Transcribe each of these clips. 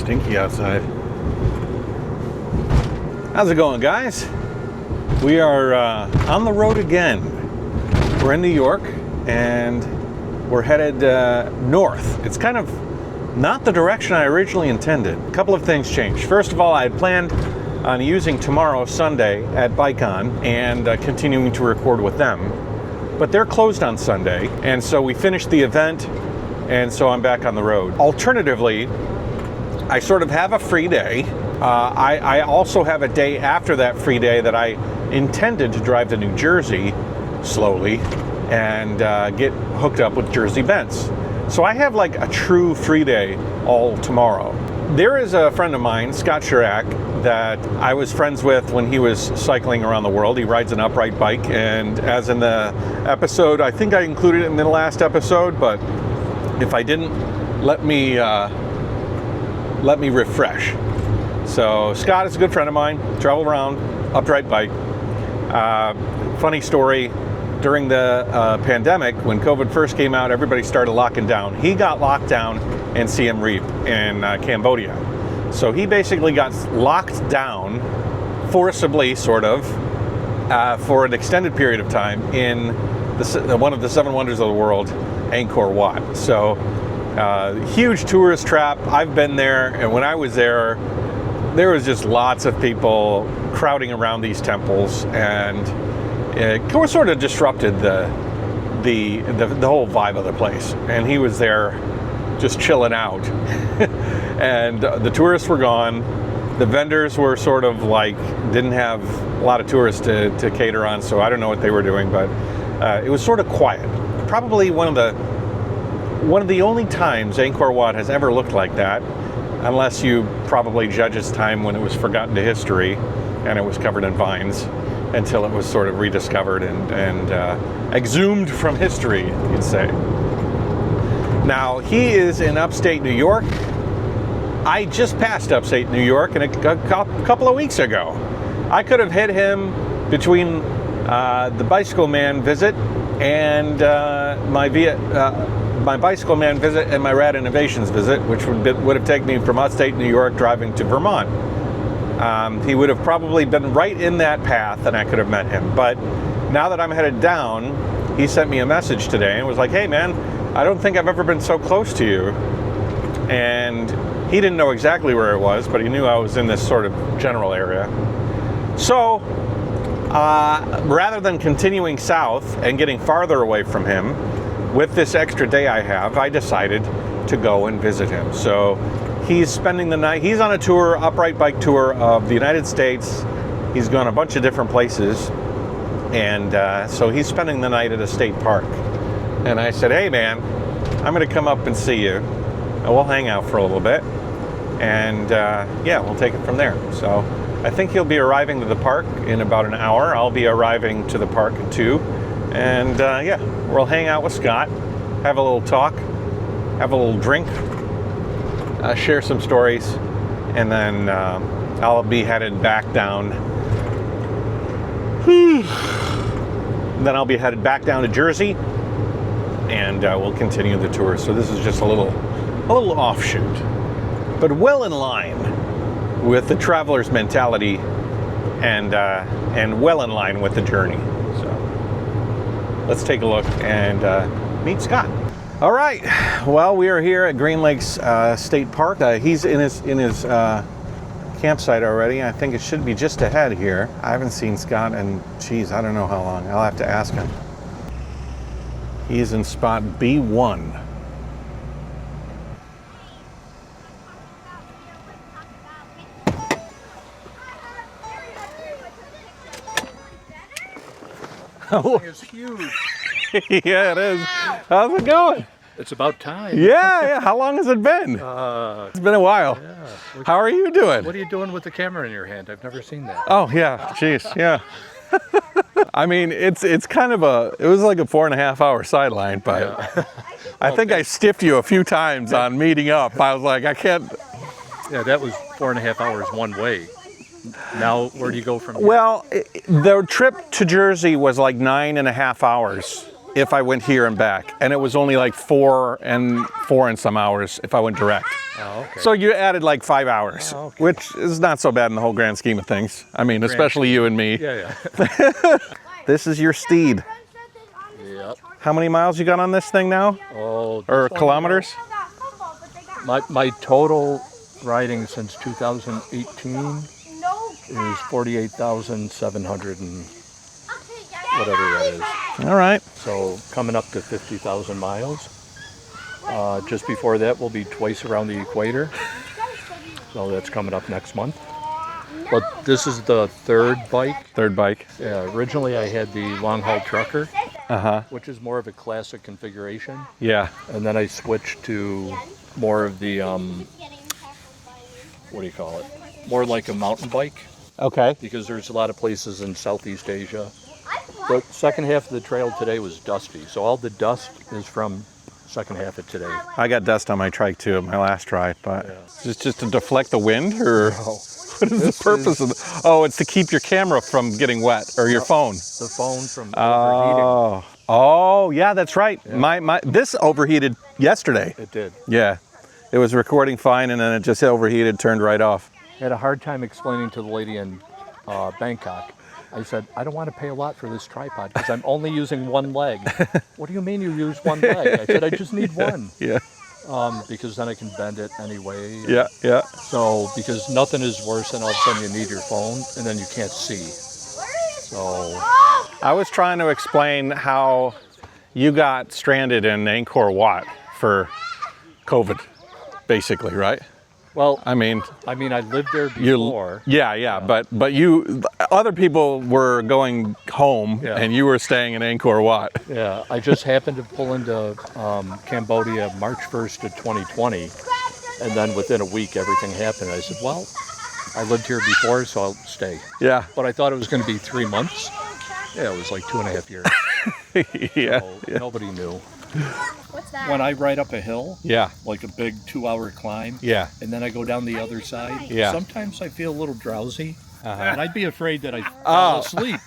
stinky outside. How's it going, guys? We are on the road again. We're in New York and we're headed north. It's kind of not the direction I originally intended. A couple of things changed. First of all, I had planned on using tomorrow, Sunday, at BikeOn and continuing to record with them. But they're closed on Sunday, and so we finished the event, and so I'm back on the road. Alternatively, I sort of have a free day. I also have a day after that free day that I intended to drive to New Jersey slowly and get hooked up with Jersey Bents. So I have like a true free day all tomorrow. There is a friend of mine, Scott Sharick, that I was friends with when he was cycling around the world. He rides an upright bike, and as in the episode, I think I included it in the last episode, but if I didn't, let me refresh. So Scott is a good friend of mine, travel around, upright bike. Funny story, during the pandemic, when COVID first came out, everybody started locking down. He got locked down in Siem Reap in Cambodia. So he basically got locked down, forcibly sort of, for an extended period of time in one of the 7 wonders of the world, Angkor Wat. So huge tourist trap. I've been there, and when I was there was just lots of people crowding around these temples, and it sort of disrupted the whole vibe of the place. And he was there just chilling out. And the tourists were gone. The vendors were sort of like, didn't have a lot of tourists to cater on, so I don't know what they were doing, but it was sort of quiet. Probably one of the only times Angkor Wat has ever looked like that, unless you probably judge its time when it was forgotten to history and it was covered in vines until it was sort of rediscovered and exhumed from history, you'd say. Now, he is in upstate New York. I just passed upstate New York a couple of weeks ago. I could have hit him between the Bicycle Man visit and my Bicycle Man visit and my Rad Innovations visit, which would have taken me from upstate New York driving to Vermont. He would have probably been right in that path and I could have met him. But now that I'm headed down, he sent me a message today and was like, hey man, I don't think I've ever been so close to you. And he didn't know exactly where it was, but he knew I was in this sort of general area. So rather than continuing south and getting farther away from him, with this extra day I have, I decided to go and visit him. So he's spending the night. He's on a tour, upright bike tour of the United States. He's gone a bunch of different places. And so he's spending the night at a state park. And I said, hey man, I'm going to come up and see you. And we'll hang out for a little bit. And yeah, we'll take it from there. So I think he'll be arriving to the park in about an hour. I'll be arriving to the park at 2. And yeah, we'll hang out with Scott, have a little talk, have a little drink, share some stories, and then I'll be headed back down. Then I'll be headed back down to Jersey, and we'll continue the tour. So this is just a little offshoot, but well in line with the traveler's mentality, and well in line with the journey. So let's take a look and meet Scott. All right, well, we are here at Green Lakes State Park. He's in his campsite already. I think it should be just ahead here. I haven't seen Scott in, geez, I don't know how long. I'll have to ask him. He's in spot B1. That thing is huge. Yeah, it is. How's it going? It's about time. Yeah. How long has it been? It's been a while. Yeah. How are you doing? What are you doing with the camera in your hand? I've never seen that. Oh yeah, jeez, yeah. I mean, it's kind of it was like a 4.5 hour sideline, but yeah. I think I stiffed you a few times on meeting up. I was like, I can't. Yeah, that was 4.5 hours one way. Now, where do you go from here? Well, the trip to Jersey was like 9.5 hours if I went here and back, and it was only like 4 and some hours if I went direct. Oh, okay. So you added like 5 hours, which is not so bad in the whole grand scheme of things. I mean, especially you and me. Yeah. This is your steed. Yep. How many miles you got on this thing now? Oh, Or kilometers? My total riding since 2018 is 48,700 and whatever that is. All right. So coming up to 50,000 miles. Just before that, we'll be twice around the equator. So that's coming up next month. But this is the third bike. Third bike. Yeah, originally I had the long haul trucker, Uh-huh. which is more of a classic configuration. Yeah. And then I switched to more of the, what do you call it? More like a mountain bike, Okay. because there's a lot of places in Southeast Asia. The second half of the trail today was dusty, so all the dust is from second half of today. I got dust on my trike too, my last ride, but Yeah. is this just to deflect the wind, or Oh, what is the purpose of it? Oh, it's to keep your camera from getting wet, or your phone. the phone from overheating. Oh, yeah, that's right. My this overheated yesterday. It did. Yeah, it was recording fine, and then it just overheated, turned right off. Had a hard time explaining to the lady in Bangkok. I said, I don't want to pay a lot for this tripod because I'm only using one leg. What do you mean you use one leg? I said, I just need one. Yeah, Because then I can bend it anyway. yeah. So, because nothing is worse than all of a sudden you need your phone and then you can't see. So, I was trying to explain how you got stranded in Angkor Wat for COVID, basically, right? well, I mean, I lived there before. yeah. But you, other people were going home, Yeah. and you were staying in Angkor Wat. Yeah, I just happened to pull into Cambodia March 1st of 2020, and then within a week everything happened. I said, well, I lived here before, so I'll stay. Yeah, But I thought it was going to be 3 months. Yeah, it was like 2.5 years. yeah, So nobody knew. What's that? When I ride up a hill, yeah, like a big 2-hour climb, yeah. and then I go down the other side, Yeah. sometimes I feel a little drowsy, Uh-huh. and I'd be afraid that I fall asleep.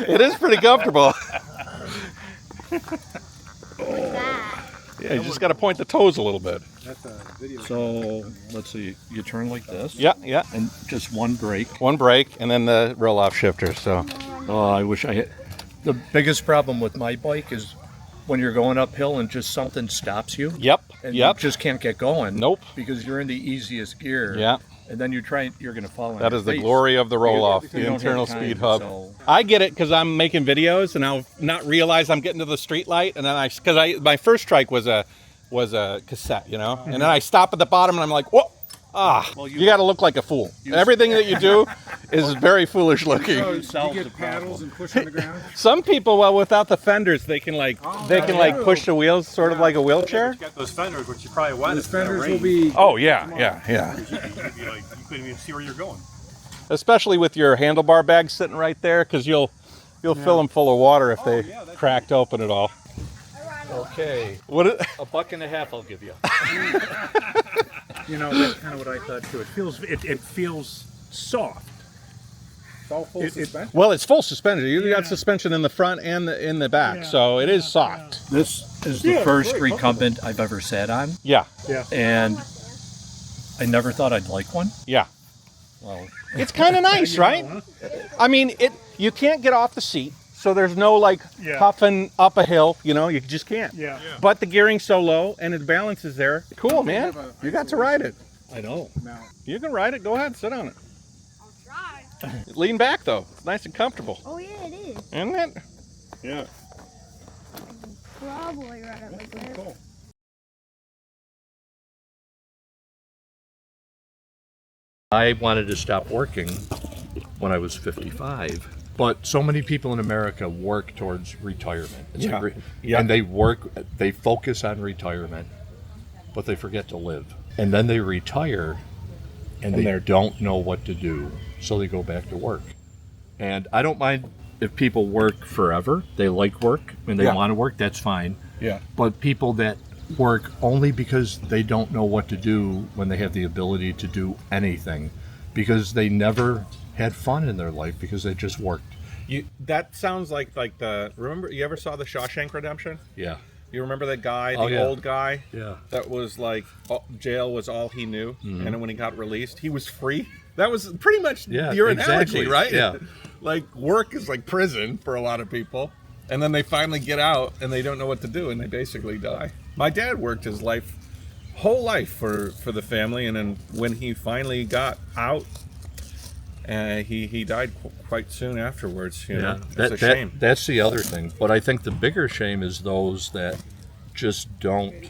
It is pretty comfortable. What's that? Yeah, you just got to point the toes a little bit. So, let's see, you turn like this, Yeah. and just one brake. One brake, and then the roll-off shifter. So, Oh, I wish I had. The biggest problem with my bike is when you're going uphill and just something stops you, yep. and you just can't get going. Nope. Because you're in the easiest gear. Yeah. And then you're going to fall on That your is the face. glory of the roll-off, You the don't have internal time, speed hub. so- I get it because I'm making videos, and I'll not realize I'm getting to the street light, and then my first trike was a cassette, you know, and then I stop at the bottom, and I'm like, whoa. You got to look like a fool. Everything that you do is very foolish looking. Solves You the get paddles problem. and push on the ground. Some people, well, without the fenders, they can push the wheels sort of like a wheelchair. You got those fenders, which you probably wet. The It's gonna fenders rain. will be. Oh yeah. You couldn't even see where you're going. Especially with your handlebar bag sitting right there, because you'll fill them full of water if they cracked open at all. Okay, What? $1.50 I'll give you. You know, that's kind of what I thought too. It feels soft. It's all full suspension. Well, it's full suspension. You got suspension in the front and in the back, so it is soft. This is the first recumbent I've ever sat on, Yeah, and I never thought I'd like one. yeah. Well, It's kind of nice, right? I mean, you can't get off the seat, so there's no puffing up a hill. You know, you just can't. Yeah. But the gearing's so low and the balance is there. Cool, man. You got to ride it. I know. Now, You can ride it. Go ahead, sit on it. I'll try. Lean back though. It's nice and comfortable, Oh yeah, it is. isn't it? Yeah. Probably right up like that. cool. I wanted to stop working when I was 55. But so many people in America work towards retirement. And they focus on retirement, but they forget to live. And then they retire and they don't know what to do, so they go back to work. And I don't mind if people work forever. They like work and they want to work, that's fine. Yeah. But people that work only because they don't know what to do when they have the ability to do anything, because they never had fun in their life because they just worked. That sounds like the. Remember, you ever saw the Shawshank Redemption? Yeah. You remember that guy, Oh, the yeah. old guy? Yeah. That was like jail was all he knew, and then when he got released, he was free. That was pretty much your analogy, exactly. right? Yeah. Like work is like prison for a lot of people, and then they finally get out and they don't know what to do, and they basically die. My dad worked his whole life for the family, and then when he finally got out, he died quite soon afterwards. You know, it's a shame. That's the other thing. But I think the bigger shame is those that just don't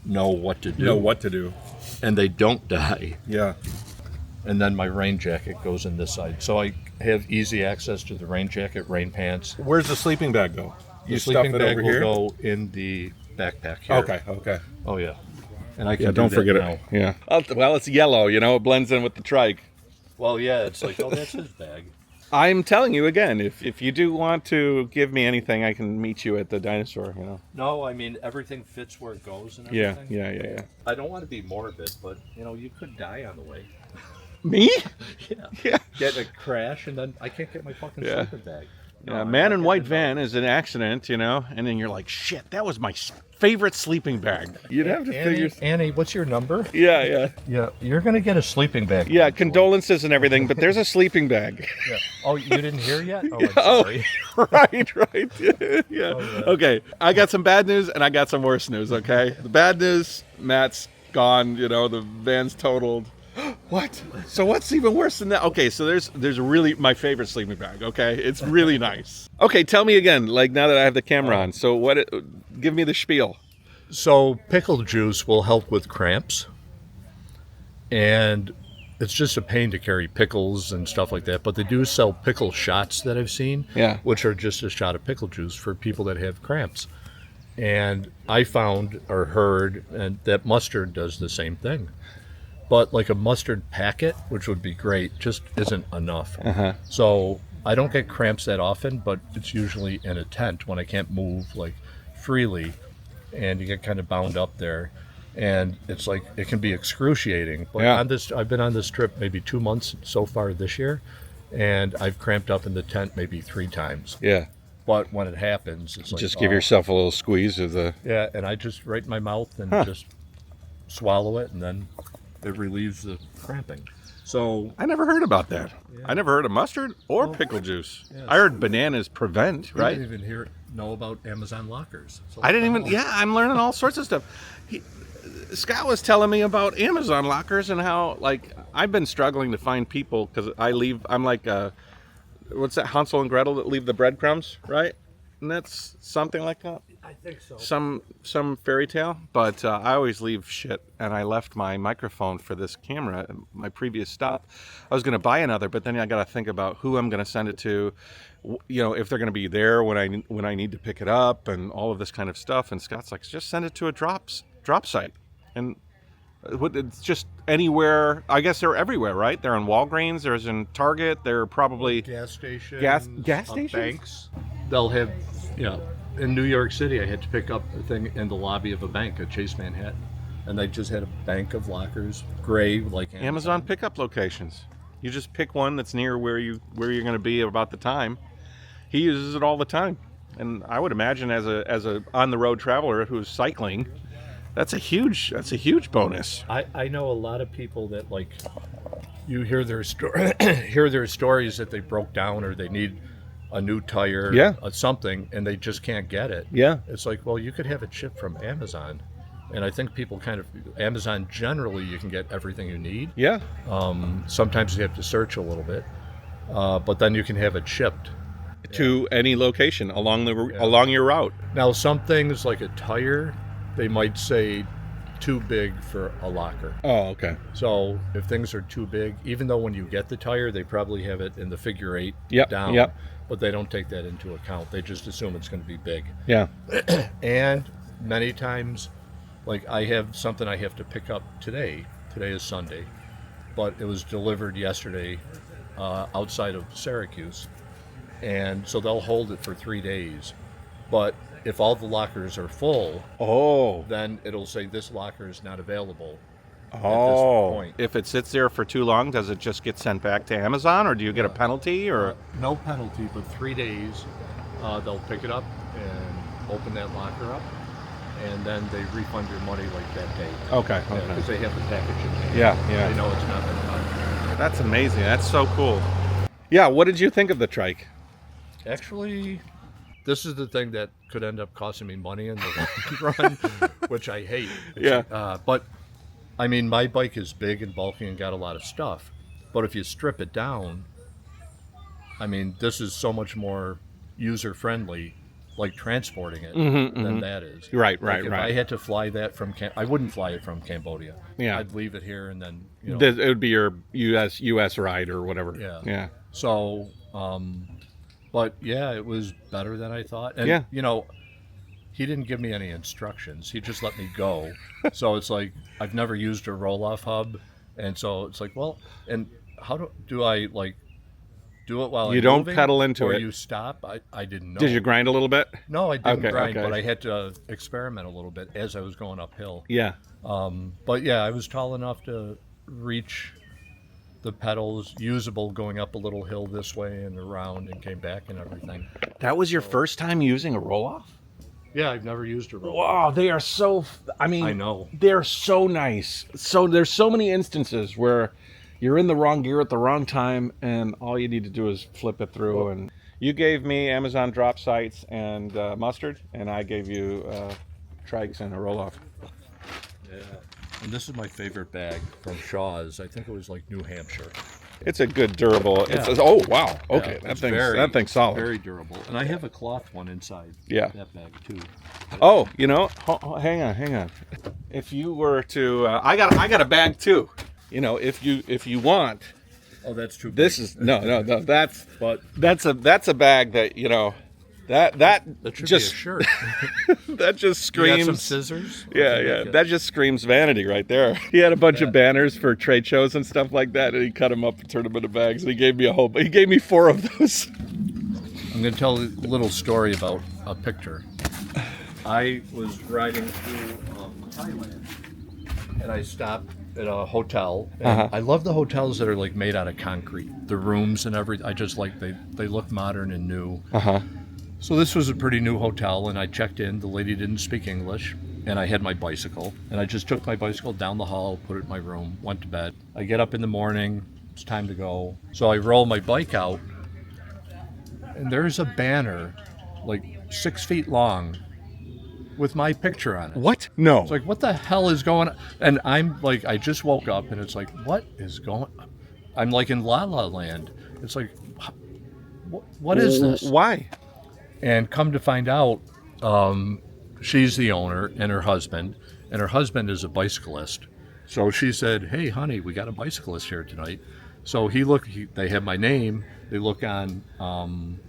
know what to do. And they don't die. Yeah. And then my rain jacket goes in this side. So I have easy access to the rain jacket, rain pants. Where's the sleeping bag go? The sleeping bag will go in the backpack here. Okay. Oh, yeah. And I can don't that forget now. it. Yeah. Well, it's yellow, it blends in with the trike. Well, yeah, it's like, oh, that's his bag. I'm telling you again, if you do want to give me anything, I can meet you at the Dinosaur, No, I mean, everything fits where it goes and Yeah, everything. yeah. I don't want to be morbid, but, you could die on the way. Me? Yeah. Get a crash, and then I can't get my fucking Yeah. sleeping bag. Yeah, man in white van is an accident, and then you're like, shit, that was my favorite sleeping bag. You'd have to figure. Annie, what's your number? Yeah. Yeah, you're going to get a sleeping bag. Yeah, condolences and everything, but there's a sleeping bag. Yeah. Oh, you didn't hear yet? Oh, I'm sorry. Right. Yeah. Okay, I got some bad news and I got some worse news, okay? The bad news, Matt's gone, the van's totaled. What? So what's even worse than that? Okay, so there's really my favorite sleeping bag, okay? It's really nice. Okay, tell me again, like now that I have the camera on. So give me the spiel. So pickle juice will help with cramps. And it's just a pain to carry pickles and stuff like that, but they do sell pickle shots that I've seen, which are just a shot of pickle juice for people that have cramps. And I found or heard and that mustard does the same thing. But like a mustard packet, which would be great, just isn't enough. So I don't get cramps that often, but it's usually in a tent when I can't move like freely, and you get kind of bound up there, and it's like it can be excruciating. But I've been on this trip maybe 2 months so far this year, and I've cramped up in the tent maybe 3 times. Yeah. But when it happens, it's like just give yourself a little squeeze of the. Yeah, and I just right in my mouth and just swallow it, and then it relieves the cramping. So I never heard about that. I never heard of mustard or pickle juice. I heard bananas prevent, right? I didn't even know about Amazon lockers. So I didn't even. Yeah, I'm learning all sorts of stuff. Scott was telling me about Amazon lockers and how I've been struggling to find people because I'm like what's that, Hansel and Gretel that leave the breadcrumbs, right? And that's something like that. I think so. Some fairy tale, but I always leave shit, and I left my microphone for this camera. My previous stop, I was going to buy another, but then I got to think about who I'm going to send it to, if they're going to be there when I need to pick it up, and all of this kind of stuff. And Scott's like, just send it to a drop site, and it's just anywhere. I guess they're everywhere, right? They're in Walgreens, there's in Target, they're probably gas stations, gas stations, banks. They'll have, in New York City, I had to pick up a thing in the lobby of a bank at Chase Manhattan, and they just had a bank of lockers, gray like Amazon pickup locations. You just pick one that's near where you're going to be about the time. He uses it all the time, and I would imagine as a on the road traveler who's cycling, that's a huge bonus. I know a lot of people that you hear their stories that they broke down or they need a new tire, something, and they just can't get it. Yeah. It's like, well, you could have it shipped from Amazon. And I think people Amazon generally, you can get everything you need. Yeah. Sometimes you have to search a little bit, but then you can have it shipped to any location along your route. Now, some things like a tire, they might say too big for a locker. Oh, okay. So if things are too big, even though when you get the tire, they probably have it in the figure 8 down. Yep. But they don't take that into account. They just assume it's going to be big. Yeah. And many times, I have something I have to pick up today. Today is Sunday, but it was delivered yesterday outside of Syracuse. And so they'll hold it for 3 days. But if all the lockers are full, then it'll say this locker is not available. Oh, point. if it sits there for too long, does it just get sent back to Amazon, or do you get a penalty? Or No penalty, but 3 days they'll pick it up and open that locker up, and then they refund your money like that day. okay, Because they have the package in there. yeah. They know it's not been done. That's amazing. That's so cool. Yeah, what did you think of the trike? Actually, this is the thing that could end up costing me money in the long run, which I hate. But I mean, my bike is big and bulky and got a lot of stuff. But if you strip it down, I mean, this is so much more user-friendly, like transporting it, than that is. Right. If I had to fly that from I wouldn't fly it from Cambodia. Yeah. I'd leave it here and then, It would be your US ride or whatever. Yeah. So, but yeah, it was better than I thought. And, Yeah. he didn't give me any instructions. He just let me go. So it's like, I've never used a roll-off hub. And so it's like, well, and how do I, like, do it while You I'm don't moving, pedal into or it. you stop? I didn't know. Did you grind a little bit? No, I didn't Okay, grind, okay. but I had to experiment a little bit as I was going uphill. Yeah. But yeah, I was tall enough to reach the pedals, usable going up a little hill this way and around, and came back and everything. That was your first time using a roll-off? Yeah, I've never used a roll. Wow, they are so, I know. They're so nice. So there's so many instances where you're in the wrong gear at the wrong time, and all you need to do is flip it through. And you gave me Amazon drop sites and mustard, and I gave you trikes and a roll-off. Yeah. And this is my favorite bag from Shaw's. I think it was like New Hampshire. It's a good durable. Yeah. Oh wow. Okay, Yeah, that thing's solid. Very durable. And I have a cloth one inside that bag too. Oh, hang on. If you were to, I got a bag too. If you want, Oh, that's too big. this is no. That's But that's a bag that that should just be a shirt. that just You got some screams. scissors? Yeah. That just screams vanity right there. He had a bunch of banners for trade shows and stuff like that, and he cut them up and turned them into bags. And he gave me 4 of those. I'm going to tell a little story about a picture. I was riding through Thailand, and I stopped at a hotel. And I love the hotels that are like made out of concrete. The rooms and everything. I just like they look modern and new. So this was a pretty new hotel, and I checked in. The lady didn't speak English, and I had my bicycle. And I just took my bicycle down the hall, put it in my room, went to bed. I get up in the morning. It's time to go. So I roll my bike out, and there's a banner like 6 feet long with my picture on it. What? No. It's like, what the hell is going on? And I'm like, I just woke up, and it's like, what is going on? I'm like in La La Land. It's like, what is this? Why? And come to find out, she's the owner and her husband is a bicyclist. So she said, hey, honey, we got a bicyclist here tonight. So they have my name. They look on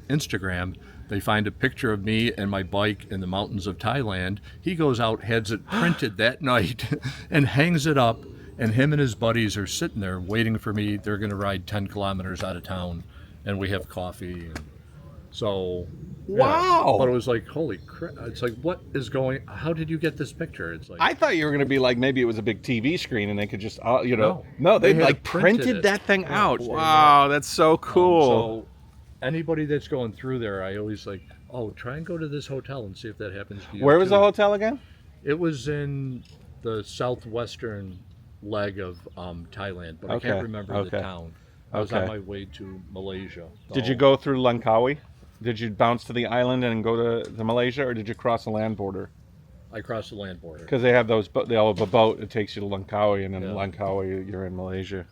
Instagram. They find a picture of me and my bike in the mountains of Thailand. He goes out, has it printed that night, and hangs it up. And him and his buddies are sitting there waiting for me. They're going to ride 10 kilometers out of town, and we have coffee. And so, yeah. Wow. But it was like, holy crap. It's like, what is going, how did you get this picture? It's like, I thought you were going to be like, maybe it was a big TV screen and they could just, No, They they had like printed it. that thing Yeah, out. so- Wow, that's so cool. So anybody that's going through there, I always like, try and go to this hotel and see if that happens to you. Where was too. the hotel again? It was in the southwestern leg of Thailand, but I can't remember the town. I was on my way to Malaysia. Did you go through Langkawi? Did you bounce to the island and go to Malaysia, or did you cross the land border? I crossed the land border. Because they have they all have a boat that takes you to Langkawi, and then Langkawi, you're in Malaysia.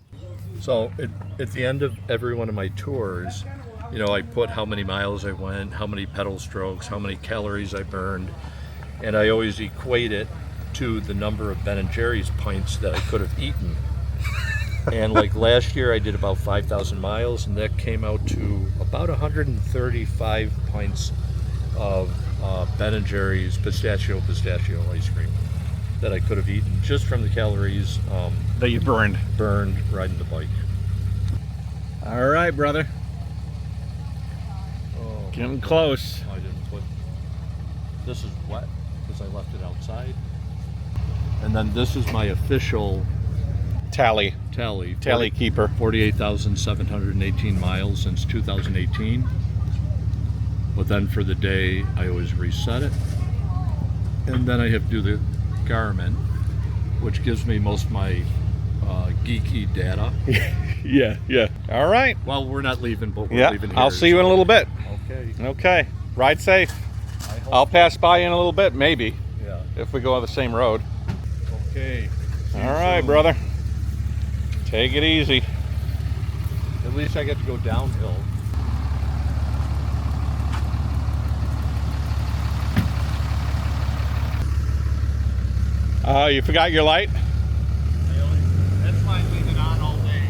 So at the end of every one of my tours, I put how many miles I went, how many pedal strokes, how many calories I burned, and I always equate it to the number of Ben & Jerry's pints that I could have eaten. And like last year I did about 5,000 miles, and that came out to about 135 pints of Ben & Jerry's pistachio ice cream that I could have eaten just from the calories That you burned. riding the bike. All right, brother. Oh, Getting close. I didn't put. This is wet because I left it outside. And then this is my official tally keeper. 48,718 miles since 2018. But then for the day, I always reset it. And then I have to do the Garmin, which gives me most of my geeky data. Yeah. All right. Well, we're not leaving, but we're leaving here. I'll see you in a little bit. Okay. Ride safe. I'll pass by you in a little bit, maybe, Yeah. if we go on the same road. Okay. All right, brother. Take it easy. At least I get to go downhill. You forgot your light? That's why I leave it on all day.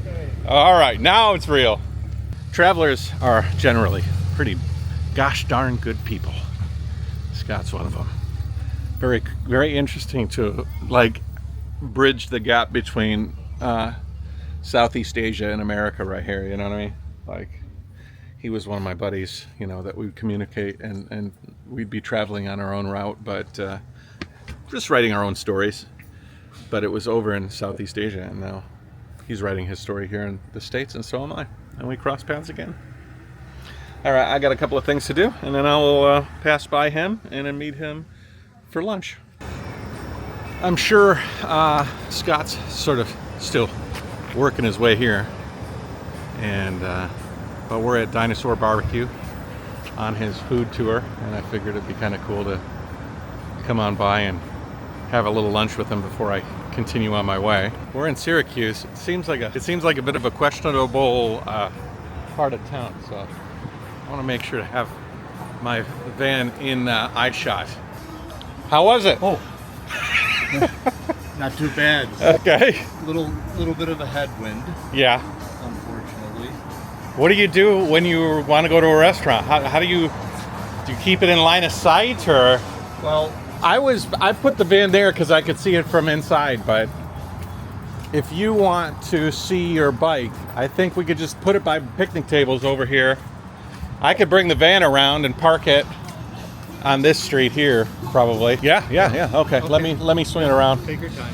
Okay. All right, now it's real. Travelers are generally pretty gosh darn good people. Scott's one of them. Very, very interesting to like bridge the gap between Southeast Asia and America right here, you know what I mean? Like, he was one of my buddies, you know, that we'd communicate and we'd be traveling on our own route, but just writing our own stories. But it was over in Southeast Asia, and now he's writing his story here in the States, and so am I. And we cross paths again. All right, I got a couple of things to do, and then I will pass by him and then meet him for lunch. I'm sure Scott's sort of still working his way here, and but we're at Dinosaur Bar-B-Que on his food tour, and I figured it'd be kind of cool to come on by and have a little lunch with him before I continue on my way. We're in Syracuse. It seems like a bit of a questionable part of town, so I want to make sure to have my van in eye shot. How was it? Oh, not too bad. Okay. Little bit of a headwind, Yeah. unfortunately. What do you do when you want to go to a restaurant? How do you keep it in line of sight, or? Well, I put the van there because I could see it from inside, but if you want to see your bike, I think we could just put it by picnic tables over here. I could bring the van around and park it on this street here, probably. Yeah. Okay. Let me swing it around. take your time.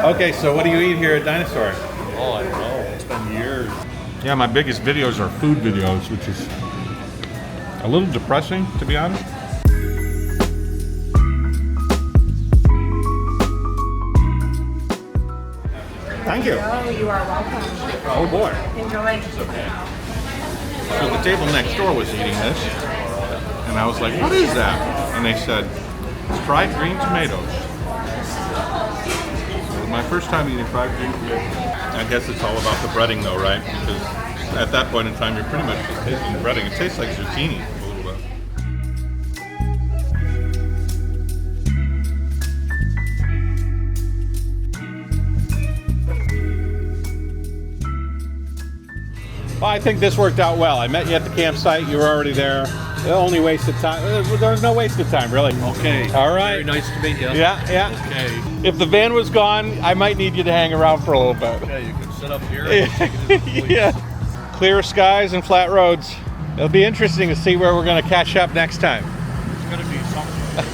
Okay, so what do you eat here at Dinosaur? Oh, I don't know. It's been years. Yeah, my biggest videos are food videos, which is a little depressing, to be honest. Thank you. Oh, you are welcome. Oh boy. Enjoy. So the table next door was eating this, and I was like, what is that? And they said, it's fried green tomatoes. It was my first time eating fried green tomatoes. I guess it's all about the breading though, right? Because at that point in time, you're pretty much just tasting the breading. It tastes like zucchini a little bit. Well, I think this worked out well. I met you at the campsite. You were already there. The only waste of time. There was no waste of time, really. Okay. All right. Very nice to meet you. Yeah. Okay. If the van was gone, I might need you to hang around for a little bit. Yeah, you can sit up here and take it to the police. Yeah. Clear skies and flat roads. It'll be interesting to see where we're going to catch up next time. It's going to be something.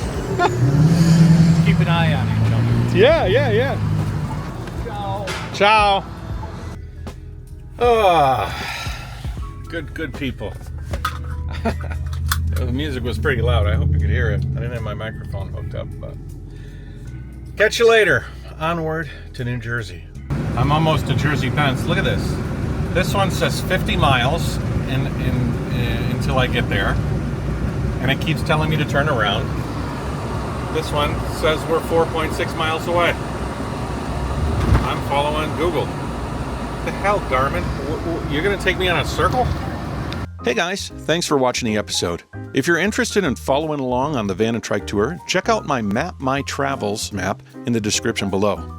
Keep an eye on each other. Yeah. Ciao. Good people. The music was pretty loud. I hope you could hear it. I didn't have my microphone hooked up, but catch you later. Onward to New Jersey. I'm almost to Jersey Pence. Look at this. This one says 50 miles until I get there, and it keeps telling me to turn around. This one says we're 4.6 miles away. I'm following Google. What the hell, Garmin? You're gonna take me on a circle? Hey guys, thanks for watching the episode. If you're interested in following along on the Van and Trike Tour, check out my Map My Travels map in the description below.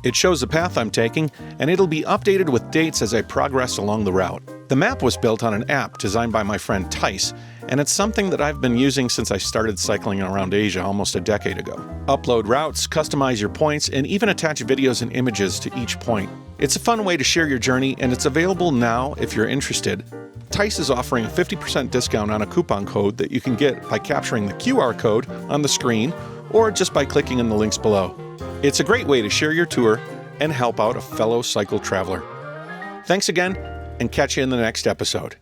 It shows the path I'm taking, and it'll be updated with dates as I progress along the route. The map was built on an app designed by my friend Tice, and it's something that I've been using since I started cycling around Asia almost a decade ago. Upload routes, customize your points, and even attach videos and images to each point. It's a fun way to share your journey, and it's available now if you're interested. Tice is offering a 50% discount on a coupon code that you can get by capturing the QR code on the screen or just by clicking on the links below. It's a great way to share your tour and help out a fellow cycle traveler. Thanks again, and catch you in the next episode.